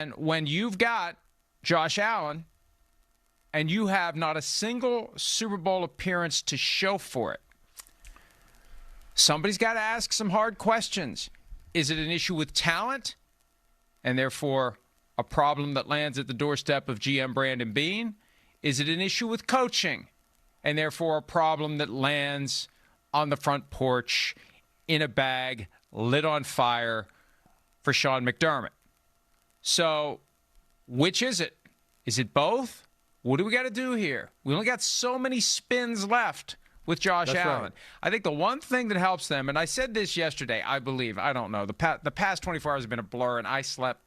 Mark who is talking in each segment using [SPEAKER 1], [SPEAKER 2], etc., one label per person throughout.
[SPEAKER 1] And when you've got Josh Allen and you have not a single Super Bowl appearance to show for it, somebody's got to ask some hard questions. Is it an issue with talent and therefore a problem that lands at the doorstep of GM Brandon Beane? Is it an issue with coaching and therefore a problem that lands on the front porch in a bag lit on fire for Sean McDermott? So which is it? Is it both? What do we got to do here? We only got so many spins left with Josh Allen. Right. I think the one thing that helps them, and I said this yesterday, I believe, I don't know, the past 24 hours have been a blur, and I slept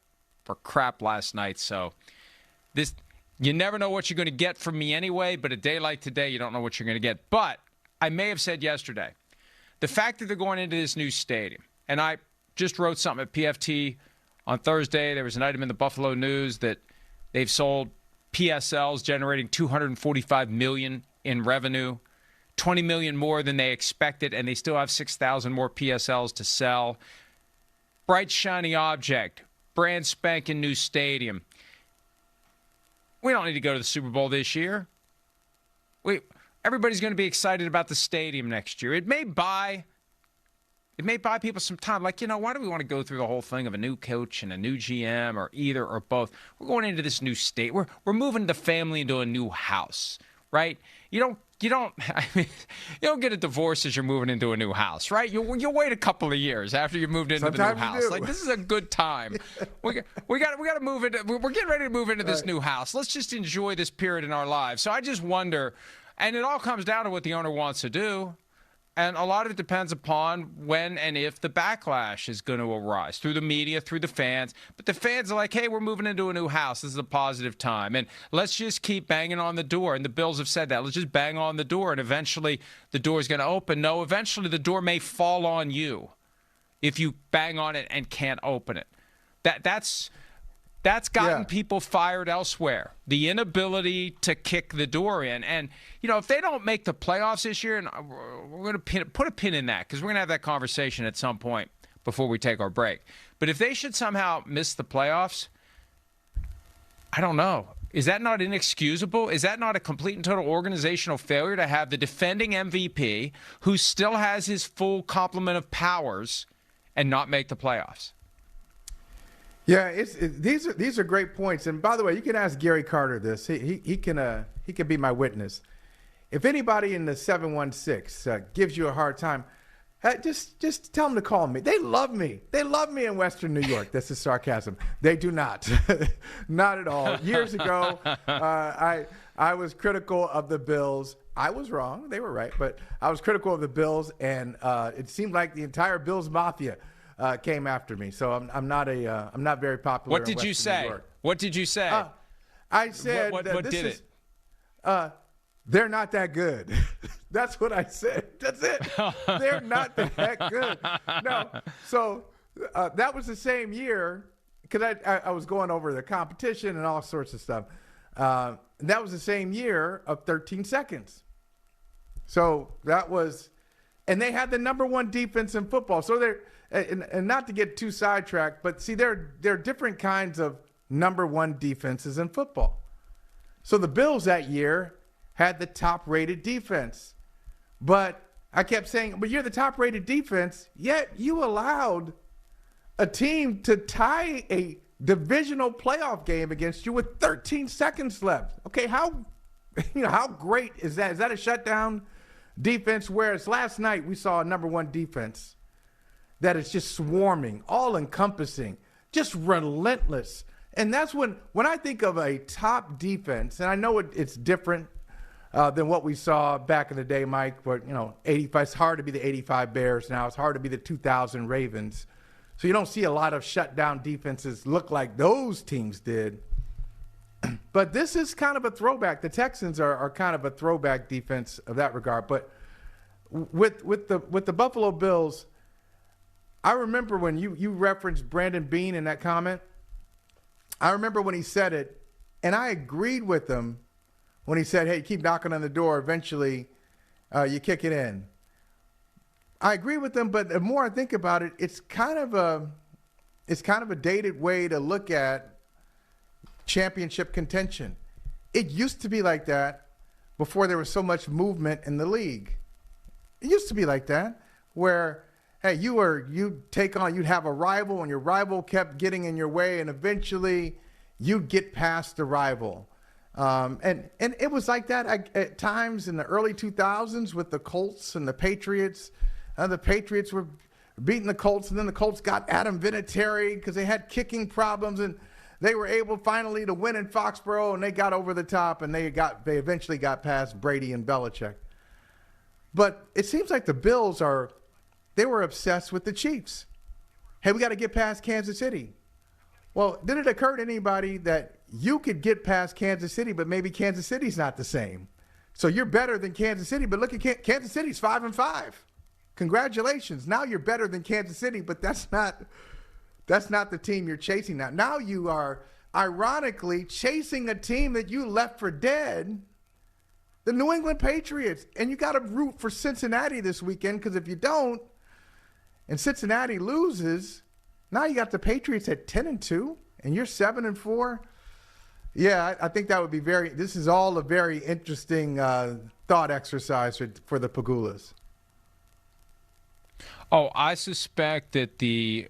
[SPEAKER 1] for crap last night. So this, you never know what you're going to get from me anyway, but a day like today, you don't know what you're going to get. But I may have said yesterday, the fact that they're going into this new stadium, and I just wrote something at PFT on Thursday. There was an item in the Buffalo News that they've sold PSLs generating $245 million in revenue, $20 million more than they expected, and they still have 6,000 more PSLs to sell. Bright, shiny object, brand spanking new stadium. We don't need to go to the Super Bowl this year. Everybody's going to be excited about the stadium next year. It may buy people some time. Like, why do we want to go through the whole thing of a new coach and a new GM or either or both? We're going into this new state. We're moving the family into a new house, right? You don't get a divorce as you're moving into a new house, right? You'll wait a couple of years after you moved into the new house. Like, this is a good time. we got to move into. We're getting ready to move into this new house. Let's just enjoy this period in our lives. So I just wonder, and it all comes down to what the owner wants to do. And a lot of it depends upon when and if the backlash is going to arise through the media, through the fans. But the fans are like, hey, we're moving into a new house. This is a positive time. And let's just keep banging on the door. And the Bills have said that. Let's just bang on the door, and eventually the door is going to open. No, eventually the door may fall on you if you bang on it and can't open it. That's gotten people fired elsewhere. The inability to kick the door in. And, if they don't make the playoffs this year, and we're going to put a pin in that because we're going to have that conversation at some point before we take our break. But if they should somehow miss the playoffs, I don't know. Is that not inexcusable? Is that not a complete and total organizational failure to have the defending MVP who still has his full complement of powers and not make the playoffs?
[SPEAKER 2] Yeah, these are great points. And by the way, you can ask Gary Carter this. He can be my witness. If anybody in the 716 gives you a hard time, just tell them to call me. They love me. They love me in Western New York. This is sarcasm. They do not. Not at all. Years ago, I was critical of the Bills. I was wrong. They were right. But I was critical of the Bills, and it seemed like the entire Bills Mafia came after me. So I'm not very popular.
[SPEAKER 1] What did you say? What did you say?
[SPEAKER 2] I said
[SPEAKER 1] what did it?
[SPEAKER 2] They're not that good. That's what I said. That's it. They're not that good. No. So that was the same year because I was going over the competition and all sorts of stuff. That was the same year of 13 seconds. So that was, and they had the number one defense in football. So they're, and not to get too sidetracked, but see, there are different kinds of number one defenses in football. So the Bills that year had the top-rated defense. But I kept saying, but you're the top-rated defense, yet you allowed a team to tie a divisional playoff game against you with 13 seconds left. Okay, how great is that? Is that a shutdown defense? Whereas last night we saw a number one defense that is just swarming, all-encompassing, just relentless. And that's when I think of a top defense, and I know it's different than what we saw back in the day, Mike, but, 85, it's hard to be the 85 Bears now. It's hard to be the 2000 Ravens. So you don't see a lot of shutdown defenses look like those teams did. But this is kind of a throwback. The Texans are kind of a throwback defense of that regard. But with the Buffalo Bills, I remember when you referenced Brandon Beane in that comment. I remember when he said it, and I agreed with him when he said, hey, keep knocking on the door. Eventually, you kick it in. I agree with him, but the more I think about it, it's kind of a dated way to look at championship contention. It used to be like that before there was so much movement in the league. It used to be like that, where, hey, you'd have a rival, and your rival kept getting in your way, and eventually you'd get past the rival. And it was like that at times in the early 2000s with the Colts and the Patriots. The Patriots were beating the Colts, and then the Colts got Adam Vinatieri because they had kicking problems, and they were able finally to win in Foxborough, and they got over the top, and they eventually got past Brady and Belichick. But it seems like the Bills they were obsessed with the Chiefs. Hey, we got to get past Kansas City. Well, did it occur to anybody that you could get past Kansas City, but maybe Kansas City's not the same? So you're better than Kansas City, but look at Kansas City's 5-5. Congratulations. Now you're better than Kansas City, but that's not the team you're chasing now. Now you are ironically chasing a team that you left for dead, the New England Patriots. And you got to root for Cincinnati this weekend, because if you don't, and Cincinnati loses, now you got the Patriots at 10-2, and you're 7-4. Yeah, I think that would be this is all a very interesting thought exercise for the Pagulas.
[SPEAKER 1] Oh, I suspect that the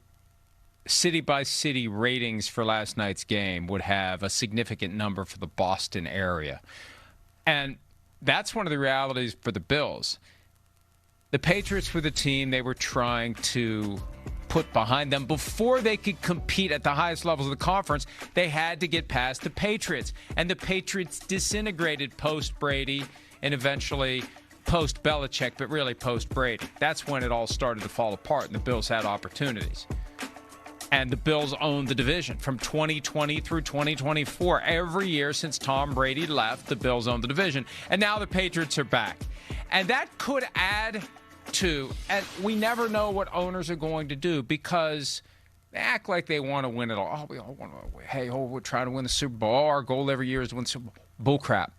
[SPEAKER 1] city-by-city ratings for last night's game would have a significant number for the Boston area. And that's one of the realities for the Bills. The Patriots were the team they were trying to put behind them. Before they could compete at the highest levels of the conference, they had to get past the Patriots. And the Patriots disintegrated post-Brady and eventually post-Belichick, but really post-Brady. That's when it all started to fall apart, and the Bills had opportunities. And the Bills owned the division from 2020 through 2024. Every year since Tom Brady left, the Bills owned the division. And now the Patriots are back. And that could add to, and we never know what owners are going to do, because they act like they want to win it all. Oh, we all want to, we're trying to win the Super Bowl. Oh, our goal every year is to win the Super Bowl. Bull crap.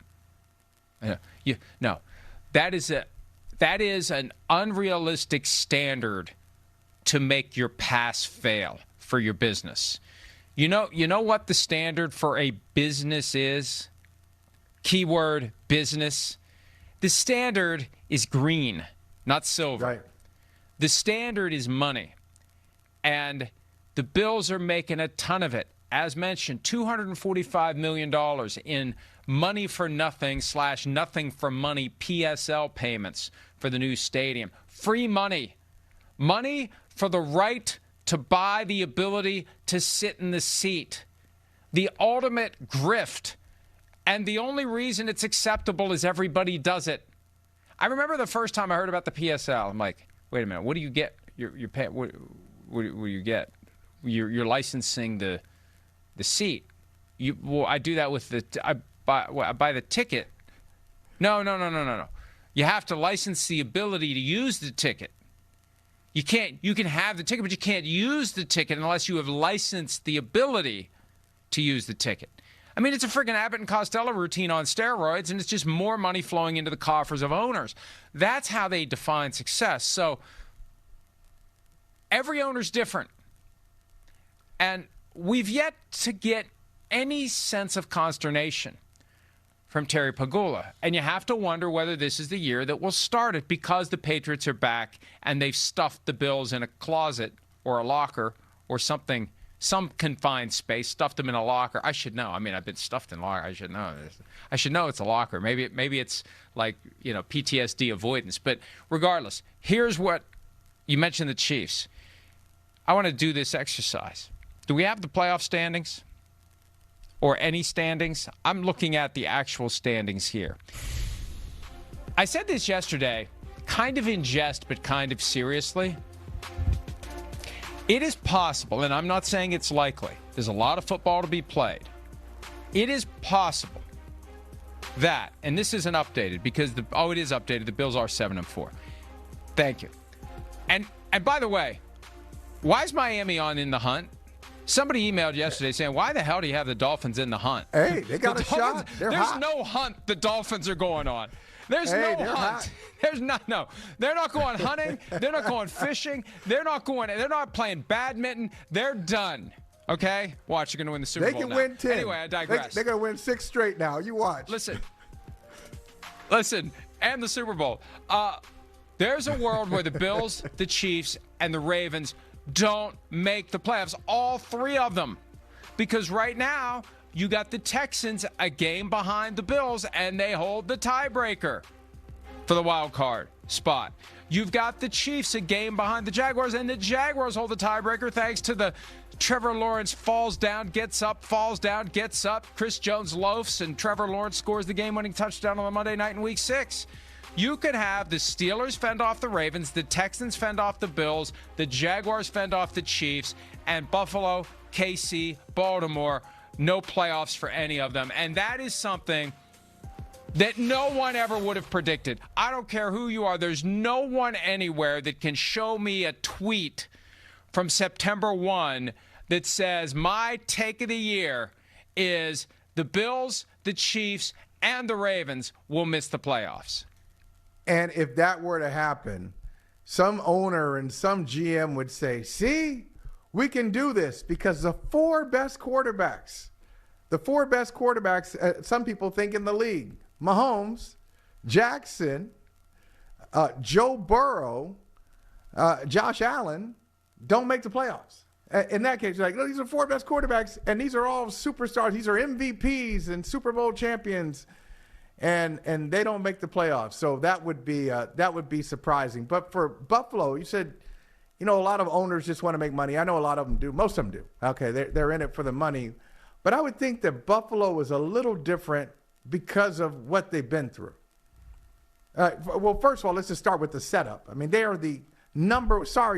[SPEAKER 1] No. That is an unrealistic standard to make your pass fail for your business. You know what the standard for a business is? Keyword business. The standard is green, not silver.
[SPEAKER 2] Right.
[SPEAKER 1] The standard is money. And the Bills are making a ton of it. As mentioned, $245 million in money for nothing / nothing for money PSL payments for the new stadium. Free money. Money for the right to buy the ability to sit in the seat. The ultimate grift. And the only reason it's acceptable is everybody does it. I remember the first time I heard about the PSL. I'm like, wait a minute, what do you get? What do you get? You're licensing the seat. I do that with I buy the ticket. No. You have to license the ability to use the ticket. You can have the ticket, but you can't use the ticket unless you have licensed the ability to use the ticket. I mean, it's a friggin' Abbott and Costello routine on steroids, and it's just more money flowing into the coffers of owners. That's how they define success. So every owner's different. And we've yet to get any sense of consternation from Terry Pagula. And you have to wonder whether this is the year that will start it, because the Patriots are back and they've stuffed the Bills in a closet or a locker or something, some confined space, stuffed them in a locker. I should know. I mean, I've been stuffed in a locker. I should know. I should know it's a locker. Maybe it's like, PTSD avoidance. But regardless, here's what you mentioned: the Chiefs. I want to do this exercise. Do we have the playoff standings? Or any standings? I'm looking at the actual standings here. I said this yesterday, kind of in jest, but kind of seriously. It is possible, and I'm not saying it's likely. There's a lot of football to be played. It is possible that, and this isn't updated because it is updated. The Bills are 7-4. Thank you. And by the way, why is Miami in the hunt? Somebody emailed yesterday saying, why the hell do you have the Dolphins in the hunt?
[SPEAKER 2] Hey, they got a shot. There's hot.
[SPEAKER 1] No hunt the Dolphins are going on. There's no hunt. Hot. There's no. They're not going hunting. They're not going fishing. They're not playing badminton. They're done. Okay? Watch, you're going to win the Super Bowl
[SPEAKER 2] They can
[SPEAKER 1] now.
[SPEAKER 2] win 10.
[SPEAKER 1] Anyway, I digress.
[SPEAKER 2] They're going to win 6 straight now. You watch.
[SPEAKER 1] Listen, and the Super Bowl. There's a world where the Bills, the Chiefs, and the Ravens don't make the playoffs, all 3 of them. Because right now, you got the Texans a game behind the Bills, and they hold the tiebreaker for the wild card spot. You've got the Chiefs a game behind the Jaguars, and the Jaguars hold the tiebreaker thanks to the Trevor Lawrence falls down, gets up, falls down, gets up. Chris Jones loafs, and Trevor Lawrence scores the game-winning touchdown on a Monday night in Week 6. You could have the Steelers fend off the Ravens, the Texans fend off the Bills, the Jaguars fend off the Chiefs, and Buffalo, KC, Baltimore, no playoffs for any of them. And that is something that no one ever would have predicted. I don't care who you are. There's no one anywhere that can show me a tweet from September 1 that says my take of the year is the Bills, the Chiefs, and the Ravens will miss the playoffs.
[SPEAKER 2] And if that were to happen, some owner and some GM would say, see, we can do this because the 4 best quarterbacks, some people think in the league, Mahomes, Jackson, Joe Burrow, Josh Allen, don't make the playoffs. In that case, you're like, no, these are 4 best quarterbacks, and these are all superstars. These are MVPs and Super Bowl champions. And they don't make the playoffs, so that would be surprising. But for Buffalo, you said, a lot of owners just want to make money. I know a lot of them do. Most of them do. Okay, they're in it for the money. But I would think that Buffalo is a little different because of what they've been through. Well, first of all, let's just start with the setup. I mean, they are the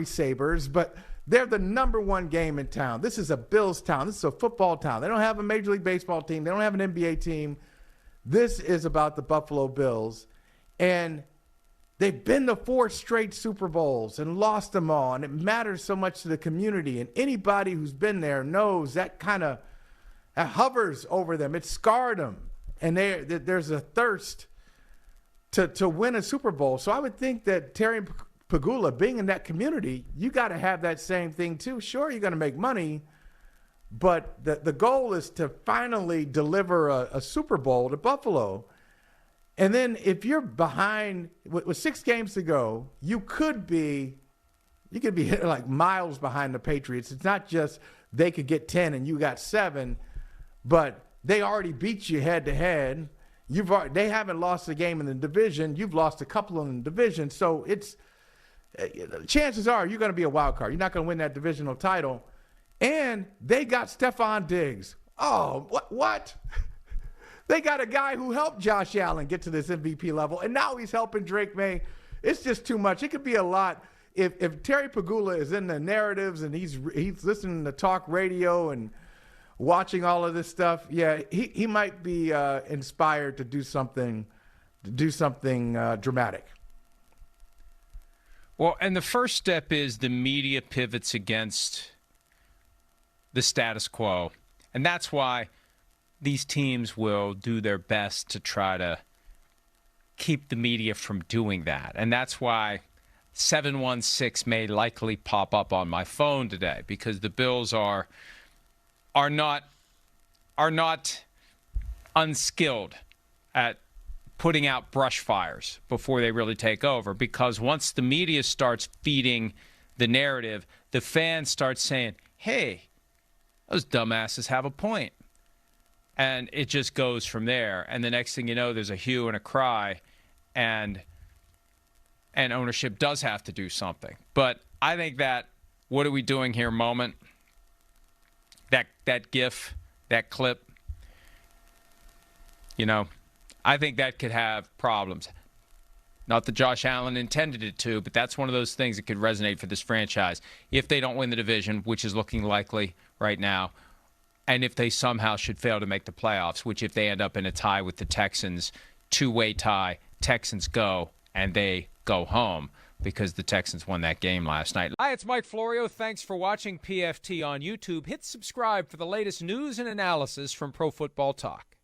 [SPEAKER 2] Sabres, but they're the number 1 game in town. This is a Bills town. This is a football town. They don't have a Major League Baseball team. They don't have an NBA team. This is about the Buffalo Bills, and they've been to 4 straight Super Bowls and lost them all, and it matters so much to the community, and anybody who's been there knows that kind of hovers over them. It scarred them, and there's a thirst to win a Super Bowl. So I would think that Terry Pegula, being in that community, you got to have that same thing too. Sure, you're going to make money, but the goal is to finally deliver a Super Bowl to Buffalo. And then if you're behind with 6 games to go, you could be like miles behind the Patriots. It's not just they could get 10 and you got 7, but they already beat you head to head. They haven't lost a game in the division. You've lost a couple in the division. So chances are you're going to be a wild card. You're not going to win that divisional title. And they got Stephon Diggs. Oh, what? They got a guy who helped Josh Allen get to this MVP level, and now he's helping Drake May. It's just too much. It could be a lot. If Terry Pegula is in the narratives and he's listening to talk radio and watching all of this stuff, yeah, he might be inspired to do something dramatic.
[SPEAKER 1] Well, and the first step is the media pivots against the status quo. And that's why these teams will do their best to try to keep the media from doing that. And that's why 716 may likely pop up on my phone today, because the Bills are not unskilled at putting out brush fires before they really take over. Because once the media starts feeding the narrative, the fans start saying, hey, those dumbasses have a point. And it just goes from there. And the next thing you know, there's a hue and a cry, and ownership does have to do something. But I think that what are we doing here moment, that GIF, that clip, I think that could have problems. Not that Josh Allen intended it to, but that's one of those things that could resonate for this franchise. If they don't win the division, which is looking likely right now, and if they somehow should fail to make the playoffs, which if they end up in a tie with the Texans, 2-way tie, Texans go, and they go home because the Texans won that game last night. Hi, it's Mike Florio. Thanks for watching PFT on YouTube. Hit subscribe for the latest news and analysis from Pro Football Talk.